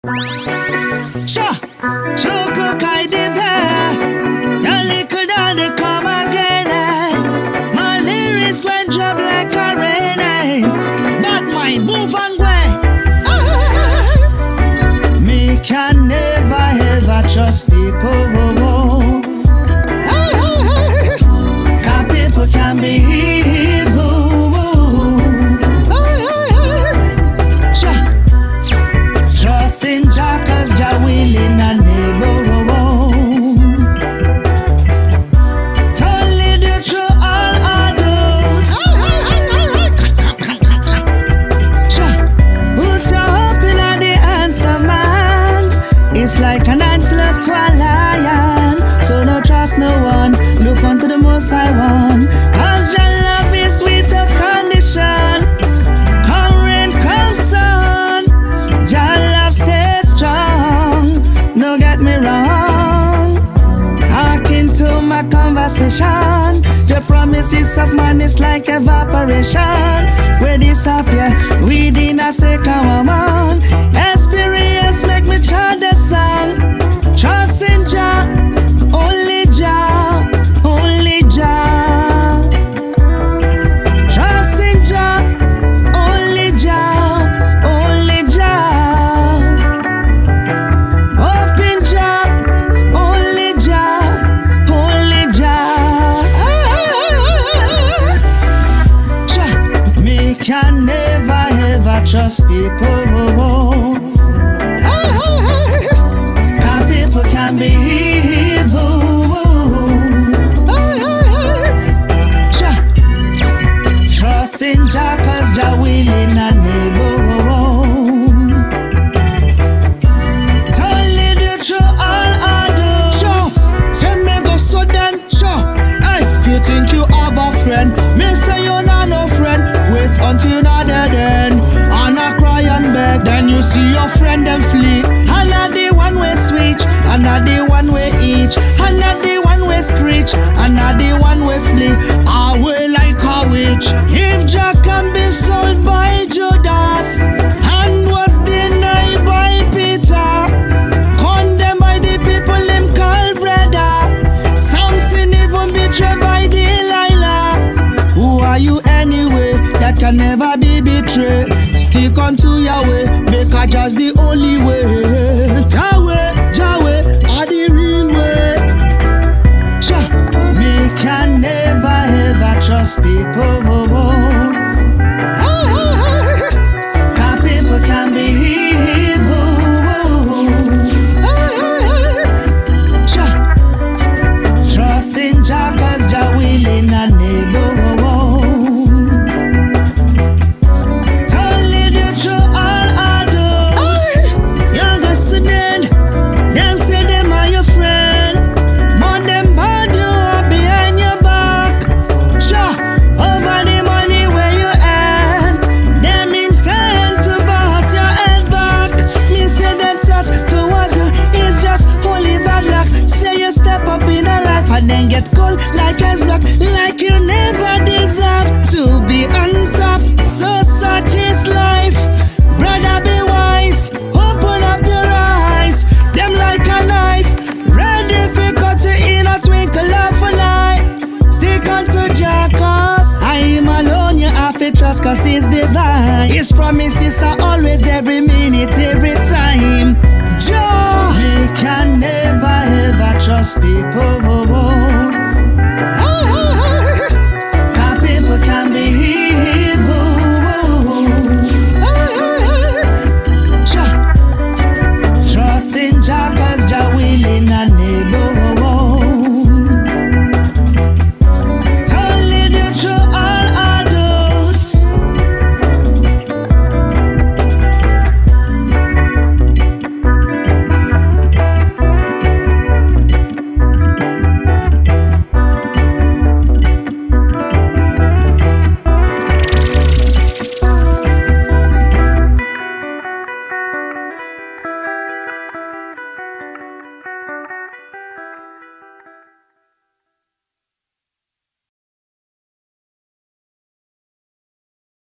Cha, choco kai de bear. Your little daddy come again. My lyrics went drop like a rain. But my move and way. Me can never ever trust people. Cause people can be evil. Trusting Jah, cause Jah willing and able. Totally the true all adults. Put your hope in the answer, man. It's like an antelope to a lion. So no trust no one. Look unto the Most High One. Cause Jah love is without condition. Come rain, come sun. Jah love stay strong. No get me wrong. Hearken to my conversation. The promises of man is like evaporation. We disappear within a second woman. Experience make me chant the song. Trust in Jah, only Jah, only Jah. Trust in Jah, only Jah, only Jah. Hope in Jah, only Jah, only Jah. Me can never ever trust people. Cause people can be evil. Trust in Jah, cause Jah willing and able. Totally the true all adults. Send me go so then. Hey, if you think you have a friend, me say you not no friend. Wait until you not dead end. And I cry and beg. Then you see your friend and flee. And not the one way switch. And not the one way each. And not the one way screech. And not the one way flee. I will like a witch. If Jah can be sold by Judas and was denied by Peter, condemned by the people him call brother, Samson even betrayed by Delilah. Who are you anyway that can never be betrayed? Stick unto Yahweh, because Jah's the only way. Yahweh, Yahweh, are the real way. Me can never ever trust people. Cause people can be evil. Trust in Jah, cause Jah willing and able. Totally the true all adults. Younger student, them say them are your friend, but them bad you up behind your back. Over the money where you earn, them intend to boss your head back. Me say them thought towards you is just holy bad luck. Say you step up in a life and then get cold like ice block, like you never deserve to be on top. So such is life, brother, be wise. Open up your eyes, them like a knife, ready for cut you in a twinkle of an eye. Stick unto Jah, cause I am alone, you have to trust, cause he's divine. His promises are always every minute, every time. Jah, we can never ever trust people.